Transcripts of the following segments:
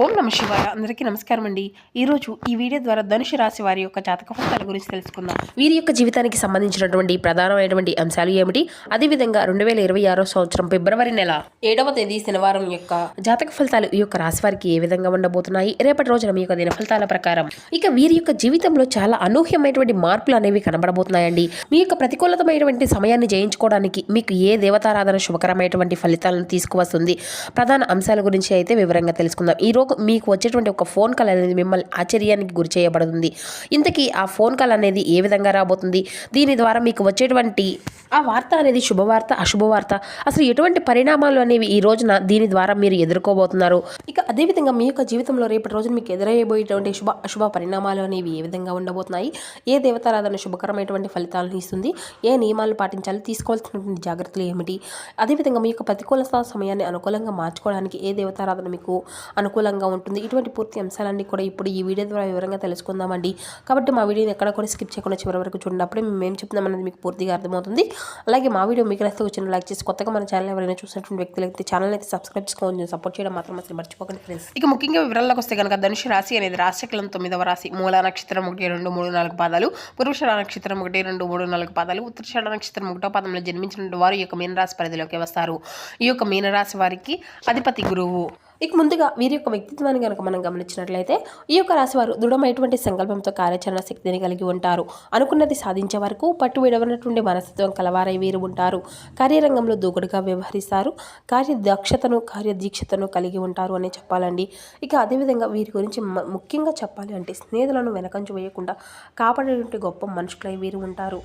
ఓం నమ శివాయ. అందరికీ నమస్కారం అండి. ఈరోజు ఈ వీడియో ద్వారా ధనుసు రాశి వారి యొక్క జాతక ఫలితాల గురించి తెలుసుకుందాం. వీరి యొక్క జీవితానికి సంబంధించినటువంటి ప్రధానమైనటువంటి అంశాలు ఏమిటి, అదేవిధంగా 2026 సంవత్సరం ఫిబ్రవరి నెల 7వ తేదీ శనివారం యొక్క జాతక ఫలితాలు ఈ యొక్క రాశి వారికి ఏ విధంగా ఉండబోతున్నాయి, రేపటి రోజున మీ యొక్క దిన ఫలితాల ప్రకారం ఇక వీరి యొక్క జీవితంలో చాలా అనూహ్యమైనటువంటి మార్పులు అనేవి కనబడబోతున్నాయండి. మీ యొక్క ప్రతికూలతమైనటువంటి సమయాన్ని జయించుకోవడానికి మీకు ఏ దేవతారాధన శుభకరమైనటువంటి ఫలితాలను తీసుకువస్తుంది, ప్రధాన అంశాల గురించి అయితే వివరంగా తెలుసుకుందాం. ఈ మీకు వచ్చేటువంటి ఒక ఫోన్ కాల్ అనేది మిమ్మల్ని ఆశ్చర్యానికి గురి చేయబడుతుంది. ఇంతకీ ఆ ఫోన్ కాల్ అనేది ఏ విధంగా రాబోతుంది, దీని ద్వారా మీకు వచ్చేటువంటి ఆ వార్త అనేది శుభవార్త అశుభవార్త, అసలు ఎటువంటి పరిణామాలు అనేవి ఈ రోజున దీని ద్వారా మీరు ఎదుర్కోబోతున్నారు. ఇక అదేవిధంగా మీ యొక్క జీవితంలో రేపటి రోజున మీకు ఎదురయ్యబోయేటువంటి అశుభ పరిణామాలు అనేవి ఏ విధంగా ఉండబోతున్నాయి, ఏ దేవతారాధన శుభకరమైనటువంటి ఫలితాలను ఇస్తుంది, ఏ నియమాలు పాటించాలి, తీసుకోవాల్సినటువంటి జాగ్రత్తలు ఏమిటి, అదేవిధంగా మీ యొక్క ప్రతికూలత సమయాన్ని అనుకూలంగా మార్చుకోవడానికి ఏ దేవతారాధన మీకు అనుకూలంగా ఉంటుంది, ఇటువంటి పూర్తి అంశాలన్నీ కూడా ఇప్పుడు ఈ వీడియో ద్వారా వివరంగా తెలుసుకుందామండి. కాబట్టి మా వీడియోని ఎక్కడ కూడా స్కిప్ చేయకుండా చివరి వరకు చూడండి. అప్పుడే మేము చెప్తున్నాం అనేది మీకు పూర్తిగా అర్థమవుతుంది. అలాగే మా వీడియో మీకు నచ్చితే వచ్చిన లైక్ చేసి, కొత్తగా మన ఛానల్ ఎవరైనా చూసినటువంటి వ్యక్తులు అయితే ఛానల్ అయితే సబ్స్క్రైబ్ చేసుకోండి, సపోర్ట్ చేయడం మాత్రం అసలు మర్చిపోకండి ఫ్రెండ్స్. ఇక ముఖ్యంగా వివరాల్లోకి వస్తే కనుక ధనుసు రాశి అనేది రాశిచక్రం 9వ రాశి. మూల నక్షత్రం 1, 2, 3, 4 పాదాలు, పురుష నక్షత్రం 1, 2, 3, 4 పాదాలు, ఉత్తరాషాఢ నక్షత్రం 1వ పాదంలో జన్మించిన వారు ఈ యొక్క మీనరాశి పరిధిలోకి వస్తారు. ఈ యొక్క మీనరాశి వారికి అధిపతి గురువు. ఇక ముందుగా వీరి యొక్క వ్యక్తిత్వాన్ని కనుక మనం గమనించినట్లయితే ఈ యొక్క రాశివారు దృఢమైనటువంటి సంకల్పంతో కార్యాచరణ శక్తిని కలిగి ఉంటారు. అనుకున్నది సాధించే వరకు పట్టు విడవనటువంటి మనస్తత్వం కలవారై వీరు ఉంటారు. కార్యరంగంలో దూకుడుగా వ్యవహరిస్తారు. కార్యదక్షతను కార్యదీక్షతను కలిగి ఉంటారు అని చెప్పాలండి. ఇక అదేవిధంగా వీరి గురించి ముఖ్యంగా చెప్పాలి అంటే స్నేహితులను వెనకంచు వేయకుండా కాపాడేటువంటి గొప్ప మనుషులై వీరు ఉంటారు.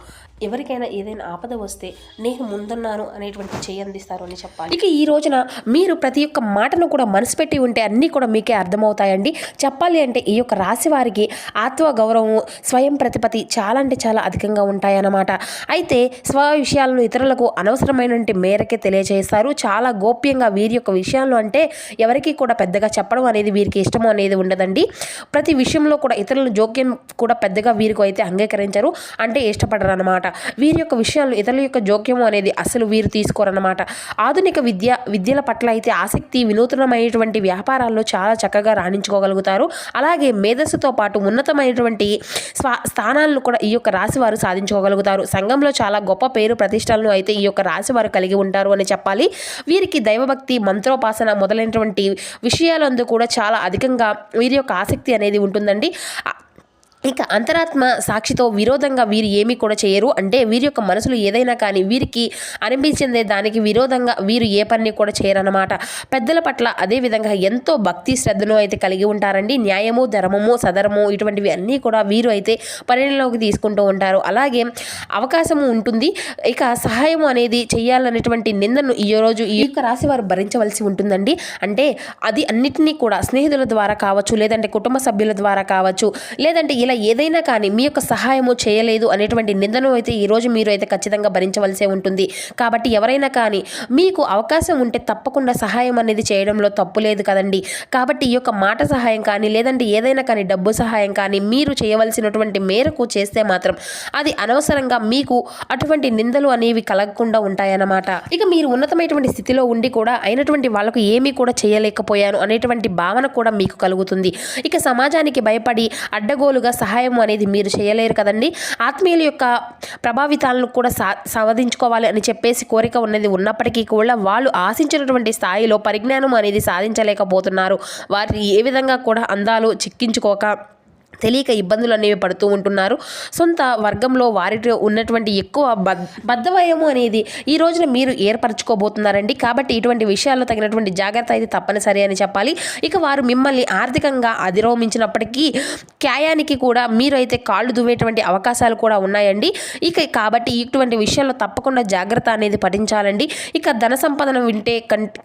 ఎవరికైనా ఏదైనా ఆపద వస్తే నేను ముందున్నాను అనేటువంటి చేయి అందిస్తారు అని చెప్పాలి. ఇక ఈ రోజున మీరు ప్రతి ఒక్క మాటను కూడా మనసు పెట్టి ఉంటే అన్నీ కూడా మీకే అర్థమవుతాయండి. చెప్పాలి అంటే ఈ యొక్క రాశి వారికి ఆత్మ గౌరవం, స్వయం ప్రతిపత్తి చాలా అంటే చాలా అధికంగా ఉంటాయన్నమాట. అయితే స్వ విషయాలను ఇతరులకు అనవసరమైనటువంటి మేరకే తెలియజేస్తారు. చాలా గోప్యంగా వీరి యొక్క విషయాలు అంటే ఎవరికి కూడా పెద్దగా చెప్పడం అనేది వీరికి ఇష్టం అనేది ఉండదండి. ప్రతి విషయంలో కూడా ఇతరుల జోక్యం కూడా పెద్దగా వీరికి అయితే అంగీకరించరు, అంటే ఇష్టపడరు అనమాట. వీరి యొక్క విషయాలు ఇతరుల యొక్క జోక్యము అనేది అసలు వీరు తీసుకోరన్నమాట. ఆధునిక విద్యల పట్ల అయితే ఆసక్తి, వినూత్నమైన వ్యాపారాల్లో చాలా చక్కగా రాణించుకోగలుగుతారు. అలాగే మేధస్సుతో పాటు ఉన్నతమైనటువంటి స్థానాలను కూడా ఈ యొక్క రాశి వారు సాధించుకోగలుగుతారు. సంఘంలో చాలా గొప్ప పేరు ప్రతిష్టలను అయితే ఈ యొక్క రాశి వారు కలిగి ఉంటారు అని చెప్పాలి. వీరికి దైవభక్తి, మంత్రోపాసన మొదలైనటువంటి విషయాలందు కూడా చాలా అధికంగా వీరి యొక్క ఆసక్తి అనేది ఉంటుందండి. ఇక అంతరాత్మ సాక్షితో విరోధంగా వీరు ఏమీ కూడా చేయరు. అంటే వీరి యొక్క మనసులు ఏదైనా కానీ వీరికి అనిపించిందే దానికి విరోధంగా వీరు ఏ పని కూడా చేయరన్నమాట. పెద్దల పట్ల అదేవిధంగా ఎంతో భక్తి శ్రద్ధను అయితే కలిగి ఉంటారండి. న్యాయము, ధర్మము, సధర్మము ఇటువంటివి అన్నీ కూడా వీరు అయితే పరిగణలోకి తీసుకుంటూ ఉంటారు. అలాగే అవకాశము ఉంటుంది. ఇక సహాయం అనేది చేయాలనేటువంటి నిందను ఈ రోజు ఈ యొక్క రాశి వారు భరించవలసి ఉంటుందండి. అంటే అది అన్నిటినీ కూడా స్నేహితుల ద్వారా కావచ్చు, లేదంటే కుటుంబ సభ్యుల ద్వారా కావచ్చు, లేదంటే ఇలా ఏదైనా కానీ మీ యొక్క సహాయము చేయలేదు అనేటువంటి నిందను అయితే ఈరోజు మీరు అయితే ఖచ్చితంగా భరించవలసే ఉంటుంది. కాబట్టి ఎవరైనా కానీ మీకు అవకాశం ఉంటే తప్పకుండా సహాయం అనేది చేయడంలో తప్పు లేదు కదండి. కాబట్టి ఈ యొక్క మాట సహాయం కానీ, లేదంటే ఏదైనా కానీ డబ్బు సహాయం కానీ మీరు చేయవలసినటువంటి మేరకు చేస్తే మాత్రం అది అనవసరంగా మీకు అటువంటి నిందలు అనేవి కలగకుండా ఉంటాయన్నమాట. ఇక మీరు ఉన్నతమైనటువంటి స్థితిలో ఉండి కూడా అయినటువంటి వాళ్ళకు ఏమీ కూడా చేయలేకపోయాను అనేటువంటి భావన కూడా మీకు కలుగుతుంది. ఇక సమాజానికి భయపడి అడ్డగోలుగా సహాయం అనేది మీరు చేయలేరు కదండి. ఆత్మీయుల యొక్క ప్రభావితాలను కూడా సాధించుకోవాలి అని చెప్పేసి కోరిక ఉన్నది ఉన్నప్పటికీ కూడా వాళ్ళు ఆశించినటువంటి స్థాయిలో పరిజ్ఞానం అనేది సాధించలేకపోతున్నారు. వారిని ఏ విధంగా కూడా అందాలు చిక్కించుకోక తెలియక ఇబ్బందులు అనేవి పడుతూ ఉంటున్నారు. సొంత వర్గంలో వారితో ఉన్నటువంటి ఎక్కువ బద్ధవయము అనేది ఈ రోజున మీరు ఏర్పరచుకోబోతున్నారండి. కాబట్టి ఇటువంటి విషయాల్లో తగినటువంటి జాగ్రత్త అయితే తప్పనిసరి అని చెప్పాలి. ఇక వారు మిమ్మల్ని ఆర్థికంగా అధిరోమించినప్పటికీ క్యాయానికి కూడా మీరు అయితే కాళ్ళు దువ్వేటువంటి అవకాశాలు కూడా ఉన్నాయండి. ఇక కాబట్టి ఇటువంటి విషయాల్లో తప్పకుండా జాగ్రత్త అనేది పఠించాలండి. ఇక ధన సంపదను వింటే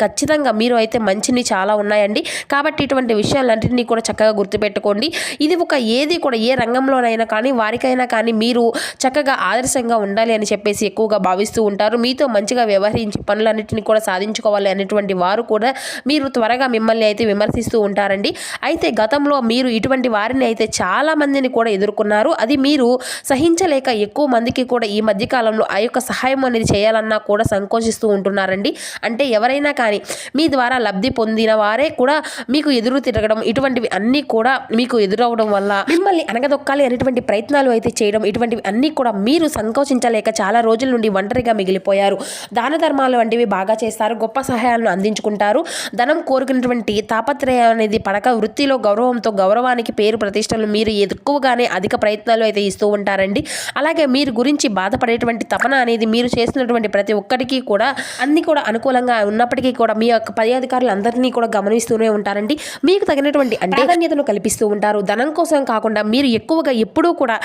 ఖచ్చితంగా మీరు అయితే మంచిని చాలా ఉన్నాయండి. కాబట్టి ఇటువంటి విషయాలన్నింటినీ కూడా చక్కగా గుర్తుపెట్టుకోండి. ఇది ఒక ఏది కూడా ఏ రంగంలోనైనా కానీ వారికైనా కానీ మీరు చక్కగా ఆదర్శంగా ఉండాలి అని చెప్పేసి ఎక్కువగా భావిస్తూ ఉంటారు. మీతో మంచిగా వ్యవహరించి పనులన్నింటినీ కూడా సాధించుకోవాలి అనేటువంటి వారు కూడా మీరు త్వరగా మిమ్మల్ని అయితే విమర్శిస్తూ ఉంటారండి. అయితే గతంలో మీరు ఇటువంటి వారిని అయితే చాలా మందిని కూడా ఎదుర్కొన్నారు. అది మీరు సహించలేక ఎక్కువ మందికి కూడా ఈ మధ్యకాలంలో ఆ యొక్క సహాయం అనేది చేయాలన్నా కూడా సంకోచిస్తూ ఉంటున్నారండి. అంటే ఎవరైనా కానీ మీ ద్వారా లబ్ధి పొందిన వారే కూడా మీకు ఎదురు తిరగడం ఇటువంటివి అన్నీ కూడా మీకు ఎదురవడం వల్ల మిమ్మల్ని అనగదొక్కాలి అనేటువంటి ప్రయత్నాలు అయితే చేయడం ఇటువంటివి అన్నీ కూడా మీరు సంకోచించలేక చాలా రోజుల నుండి ఒంటరిగా మిగిలిపోయారు. దాన ధర్మాలు వంటివి బాగా చేస్తారు. గొప్ప సహాయాలను అందించుకుంటారు. ధనం కోరుకున్నటువంటి తాపత్రయం అనేది పడక వృత్తిలో గౌరవంతో గౌరవానికి పేరు ప్రతిష్టలు మీరు ఎక్కువగానే అధిక ప్రయత్నాలు అయితే ఇస్తూ ఉంటారండి. అలాగే మీరు గురించి బాధపడేటువంటి తపన అనేది మీరు చేస్తున్నటువంటి ప్రతి ఒక్కరికి కూడా అన్ని కూడా అనుకూలంగా ఉన్నప్పటికీ కూడా మీ యొక్క పై అధికారులు అందరినీ కూడా గమనిస్తూనే ఉంటారండి. మీకు తగినటువంటి ప్రాధాన్యతను కల్పిస్తూ ఉంటారు. ధనం కోసం కాకుండా మీరు ఎక్కువగా ఎప్పుడూ కూడా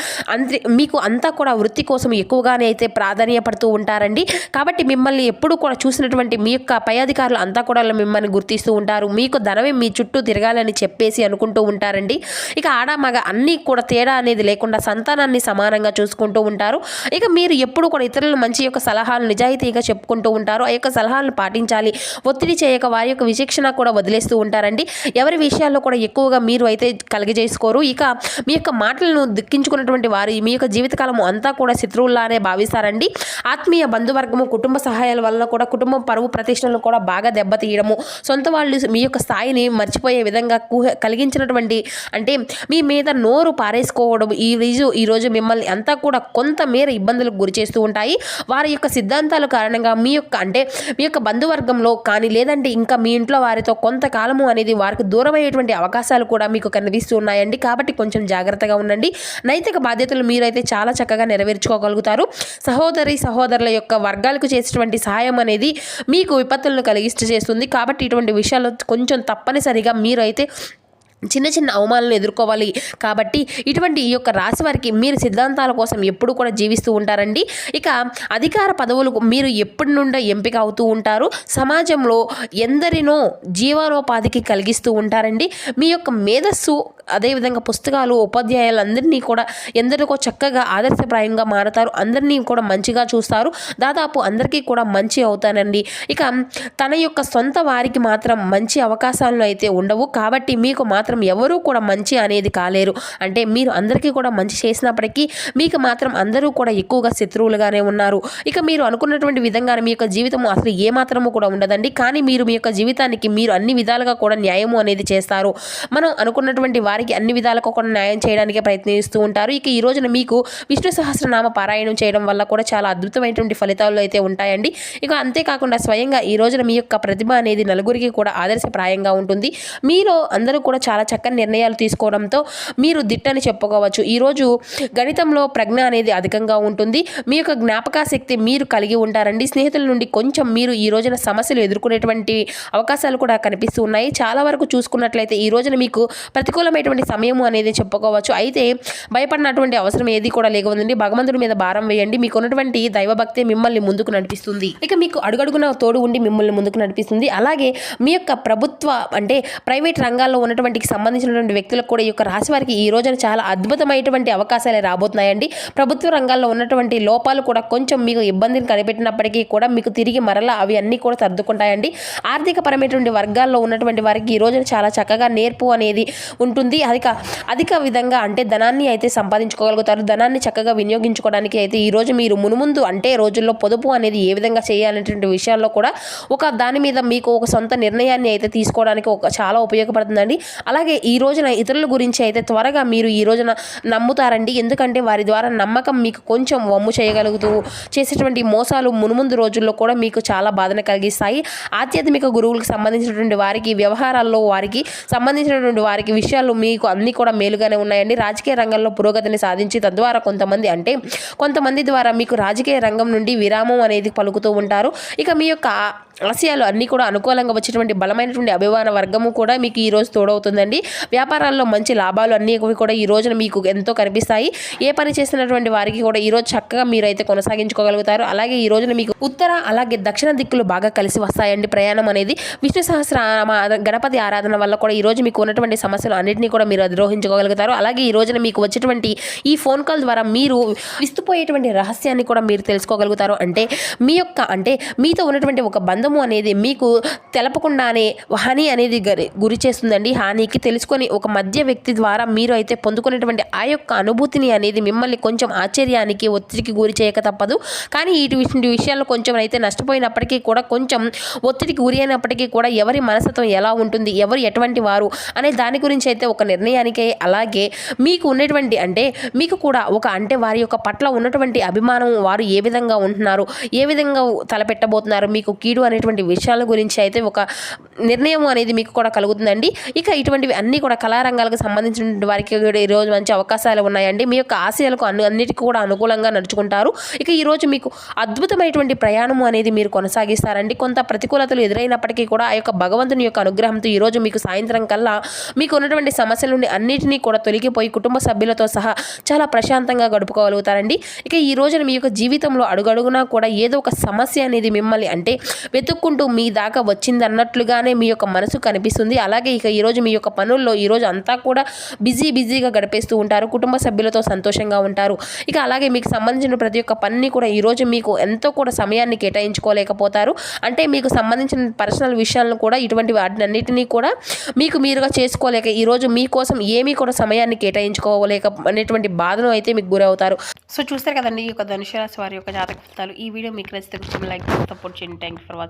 మీకు అంతా కూడా వృత్తి కోసం ఎక్కువగానే అయితే ప్రాధాన్యపడుతూ ఉంటారండి. కాబట్టి మిమ్మల్ని ఎప్పుడు కూడా చూసినటువంటి మీ యొక్క పై అధికారులు అంతా కూడా మిమ్మల్ని గుర్తిస్తూ ఉంటారు. మీకు ధనమే మీ చుట్టూ తిరగాలని చెప్పేసి అనుకుంటూ ఉంటారండి. ఇక ఆడ మగ అన్నీ కూడా తేడా అనేది లేకుండా సంతానాన్ని సమానంగా చూసుకుంటూ ఉంటారు. ఇక మీరు ఎప్పుడు కూడా ఇతరుల మంచి యొక్క సలహాలు నిజాయితీగా చెప్పుకుంటూ ఉంటారు. ఆ యొక్క సలహాలను పాటించాలి. ఒత్తిడి చేయక వారి యొక్క విచక్షణ కూడా వదిలేస్తూ ఉంటారండి. ఎవరి విషయాల్లో కూడా ఎక్కువగా మీరు అయితే కలిగజేసుకోరు. ఇక మీ యొక్క మాటలను దిక్కించుకున్నటువంటి వారు మీ యొక్క జీవితకాలం అంతా కూడా శత్రువుల్లానే భావిస్తారండి. ఆత్మీయ బంధువర్గము కుటుంబ సహాయాల వల్ల కూడా కుటుంబం పరువు ప్రతిష్టలను కూడా బాగా దెబ్బతీయడము, సొంత వాళ్ళు మీ యొక్క స్థాయిని మర్చిపోయే విధంగా కలిగించినటువంటి అంటే మీ మీద నోరు పారేసుకోవడం ఈరోజు మిమ్మల్ని అంతా కూడా కొంతమేర ఇబ్బందులకు గురి చేస్తూ ఉంటాయి. వారి యొక్క సిద్ధాంతాల కారణంగా మీ యొక్క బంధువర్గంలో కానీ లేదంటే ఇంకా మీ ఇంట్లో వారితో కొంతకాలము అనేది వారికి దూరమయ్యేటువంటి అవకాశాలు కూడా మీకు కనిపిస్తూ ఉన్నాయండి. కాబట్టి కొంచెం జాగ్రత్తగా ఉండండి. నైతిక బాధ్యతలు మీరైతే చాలా చక్కగా నెరవేర్చుకోగలుగుతారు. సహోదరుల యొక్క వర్గాలకు చేసేటువంటి సహాయం అనేది మీకు విపత్తులను చేస్తుంది. కాబట్టి ఇటువంటి విషయాల్లో కొంచెం తప్పనిసరిగా మీరైతే చిన్న చిన్న అవమానాలను ఎదుర్కోవాలి. కాబట్టి ఇటువంటి ఈ యొక్క రాశి వారికి మీరు సిద్ధాంతాల కోసం ఎప్పుడు కూడా జీవిస్తూ ఉంటారండి. ఇక అధికార పదవులకు మీరు ఎప్పటి నుండో ఎంపిక అవుతూ ఉంటారు. సమాజంలో ఎందరినో జీవనోపాధికి కలిగిస్తూ ఉంటారండి. మీ యొక్క మేధస్సు అదేవిధంగా పుస్తకాలు ఉపాధ్యాయులందరినీ కూడా ఎందరికో చక్కగా ఆదర్శప్రాయంగా మారతారు. అందరినీ కూడా మంచిగా చూస్తారు. దాదాపు అందరికీ కూడా మంచి అవుతానండి. ఇక తన యొక్క సొంత వారికి మాత్రం మంచి అవకాశాలను అయితే ఉండవు. కాబట్టి మీకు మాత్రం ఎవరూ కూడా మంచి అనేది కాలేరు. అంటే మీరు అందరికీ కూడా మంచి చేసినప్పటికీ మీకు మాత్రం అందరూ కూడా ఎక్కువగా శత్రువులుగానే ఉన్నారు. ఇక మీరు అనుకున్నటువంటి విధంగానే మీ యొక్క జీవితం అసలు ఏమాత్రము కూడా ఉండదండి. కానీ మీరు మీ యొక్క జీవితానికి మీరు అన్ని విధాలుగా కూడా న్యాయము అనేది చేస్తారు. మనం అనుకున్నటువంటి వారికి అన్ని విధాలుగా కూడా న్యాయం చేయడానికి ప్రయత్నిస్తూ ఉంటారు. ఇక ఈ రోజున మీకు విష్ణు సహస్రనామ పారాయణం చేయడం వల్ల కూడా చాలా అద్భుతమైనటువంటి ఫలితాలు అయితే ఉంటాయండి. ఇక అంతేకాకుండా స్వయంగా ఈ రోజున మీ యొక్క ప్రతిభ అనేది నలుగురికి కూడా ఆదర్శప్రాయంగా ఉంటుంది. మీరు అందరూ కూడా చాలా చక్కని నిర్ణయాలు తీసుకోవడంతో మీరు దిట్టని చెప్పుకోవచ్చు. ఈరోజు గణితంలో ప్రజ్ఞ అనేది అధికంగా ఉంటుంది. మీ యొక్క జ్ఞాపక శక్తి మీరు కలిగి ఉంటారండి. స్నేహితుల నుండి కొంచెం మీరు ఈ రోజున సమస్యలు ఎదుర్కొనేటువంటి అవకాశాలు కూడా కనిపిస్తూ ఉన్నాయి. చాలా వరకు చూసుకున్నట్లయితే ఈ రోజున మీకు ప్రతికూలమైనటువంటి సమయము అనేది చెప్పుకోవచ్చు. అయితే భయపడినటువంటి అవసరం ఏది కూడా లేకుందండి. భగవంతుడి మీద భారం వేయండి. మీకు ఉన్నటువంటి దైవభక్తి మిమ్మల్ని ముందుకు నడిపిస్తుంది. ఇక మీకు అడుగడుగున తోడు ఉండి మిమ్మల్ని ముందుకు నడిపిస్తుంది. అలాగే మీ యొక్క ప్రభుత్వ అంటే ప్రైవేట్ రంగాల్లో ఉన్నటువంటి సంబంధించినటువంటి వ్యక్తులకు కూడా ఈ యొక్క రాశి వారికి ఈ రోజున చాలా అద్భుతమైనటువంటి అవకాశాలు రాబోతున్నాయండి. ప్రభుత్వ రంగాల్లో ఉన్నటువంటి లోపాలు కూడా కొంచెం మీకు ఇబ్బందిని కనిపెట్టినప్పటికీ కూడా మీకు తిరిగి మరలా అవి అన్నీ కూడా సర్దుకుంటాయండి. ఆర్థిక పరమైనటువంటి వర్గాల్లో ఉన్నటువంటి వారికి ఈ రోజున చాలా చక్కగా నేర్పు అనేది ఉంటుంది. అధిక విధంగా అంటే ధనాన్ని అయితే సంపాదించుకోగలుగుతారు. ధనాన్ని చక్కగా వినియోగించుకోవడానికి అయితే ఈరోజు మీరు మునుముందు అంటే రోజుల్లో పొదుపు అనేది ఏ విధంగా చేయాలనేటువంటి విషయాల్లో కూడా దాని మీద మీకు ఒక సొంత నిర్ణయాన్ని అయితే తీసుకోవడానికి చాలా ఉపయోగపడుతుందండి. అలాగే ఈ రోజున ఇతరుల గురించి అయితే త్వరగా మీరు ఈ రోజున నమ్ముతారండి. ఎందుకంటే వారి ద్వారా నమ్మకం మీకు కొంచెం వమ్ము చేయగలుగుతూ చేసేటువంటి మోసాలు మునుముందు రోజుల్లో కూడా మీకు చాలా బాధను కలిగిస్తాయి. ఆధ్యాత్మిక గురువులకు సంబంధించినటువంటి వారికి వ్యవహారాల్లో వారికి సంబంధించినటువంటి వారికి విషయాలు మీకు అన్నీ కూడా మేలుగానే ఉన్నాయండి. రాజకీయ రంగంలో పురోగతిని సాధించి తద్వారా కొంతమంది ద్వారా మీకు రాజకీయ రంగం నుండి విరామం అనేది పలుకుతూ ఉంటారు. ఇక మీ యొక్క ఆశయాలు అన్నీ కూడా అనుకూలంగా వచ్చేటువంటి బలమైనటువంటి అభిమాన వర్గము కూడా మీకు ఈరోజు తోడవుతుందండి. కలుగుతుందండి. వ్యాపారాల్లో మంచి లాభాలు అన్నీ కూడా ఈ రోజున మీకు ఎంతో కనిపిస్తాయి. ఏ పని చేసినటువంటి వారికి కూడా ఈరోజు చక్కగా మీరైతే కొనసాగించుకోగలుగుతారు. అలాగే ఈ రోజున మీకు ఉత్తర అలాగే దక్షిణ దిక్కులు బాగా కలిసి వస్తాయండి. ప్రయాణం అనేది విష్ణు సహస్రనామ గణపతి ఆరాధన వల్ల కూడా ఈ రోజు మీకు ఉన్నటువంటి సమస్యలు అన్నింటినీ కూడా మీరు అధిరోహించుకోగలుగుతారు. అలాగే ఈ రోజున మీకు వచ్చేటువంటి ఈ ఫోన్ కాల్ ద్వారా మీరు విస్తుపోయేటువంటి రహస్యాన్ని కూడా మీరు తెలుసుకోగలుగుతారు. అంటే మీతో ఉన్నటువంటి ఒక బంధము అనేది మీకు తెలపకుండానే హాని అనేది గురి చేస్తుందండి. హానికి తెలుసుకొని ఒక మధ్య వ్యక్తి ద్వారా మీరు అయితే పొందుకునేటువంటి ఆ యొక్క అనుభూతిని అనేది మిమ్మల్ని కొంచెం ఆశ్చర్యానికి ఒత్తిడికి గురి చేయక తప్పదు. కానీ ఇటువంటి విషయాల్లో కొంచెం అయితే నష్టపోయినప్పటికీ కూడా కొంచెం ఒత్తిడికి గురి అయినప్పటికీ కూడా ఎవరి మనస్తత్వం ఎలా ఉంటుంది, ఎవరు ఎటువంటి వారు అనే దాని గురించి అయితే ఒక నిర్ణయానికే అలాగే మీకు ఉన్నటువంటి మీకు కూడా వారి యొక్క పట్ల ఉన్నటువంటి అభిమానం, వారు ఏ విధంగా ఉంటున్నారు, ఏ విధంగా తలపెట్టబోతున్నారు, మీకు కీడు అనేటువంటి విషయాల గురించి అయితే ఒక నిర్ణయం అనేది మీకు కూడా కలుగుతుందండి. ఇక ఇటువంటివి అన్నీ కూడా కళారంగాలకు సంబంధించిన వారికి ఈరోజు మంచి అవకాశాలు ఉన్నాయండి. మీ యొక్క ఆశయాలకు అన్నిటికీ కూడా అనుకూలంగా నడుచుకుంటారు. ఇక ఈరోజు మీకు అద్భుతమైనటువంటి ప్రయాణము అనేది మీరు కొనసాగిస్తారండి. కొంత ప్రతికూలతలు ఎదురైనప్పటికీ కూడా ఆ యొక్క భగవంతుని యొక్క అనుగ్రహంతో ఈరోజు మీకు సాయంత్రం కల్లా మీకు ఉన్నటువంటి సమస్యల నుండి అన్నిటినీ కూడా తొలగిపోయి కుటుంబ సభ్యులతో సహా చాలా ప్రశాంతంగా గడుపుకోగలుగుతారండి. ఇక ఈ రోజున మీ యొక్క జీవితంలో అడుగడుగునా కూడా ఏదో ఒక సమస్య అనేది మిమ్మల్ని వెతుక్కుంటూ మీ దాకా వచ్చిందన్నట్లుగానే మీ యొక్క మనసు కనిపిస్తుంది. అలాగే ఇక ఈరోజు మీ యొక్క పనుల్లో ఈరోజు అంతా కూడా బిజీగా గడిపేస్తూ ఉంటారు. కుటుంబ సభ్యులతో సంతోషంగా ఉంటారు. ఇక అలాగే మీకు సంబంధించిన ప్రతి ఒక్క పనిని కూడా ఈరోజు మీకు ఎంతో కూడా సమయాన్ని కేటాయించుకోలేకపోతారు. మీకు సంబంధించిన పర్సనల్ విషయాలను కూడా ఇటువంటి వాటినన్నిటినీ కూడా మీరుగా చేసుకోలేక ఈరోజు మీకోసం ఏమీ కూడా సమయాన్ని కేటాయించుకోలేక అనేటువంటి బాధను అయితే మీకు గురవుతారు. సో చూస్తారు కదండి ఈ యొక్క ధనుసు రాశి వారి యొక్క జాతక ఫలితాలు. ఈ వీడియో మీకు నచ్చితే లైక్ సపోర్ట్ చేయండి. Thank you for watching.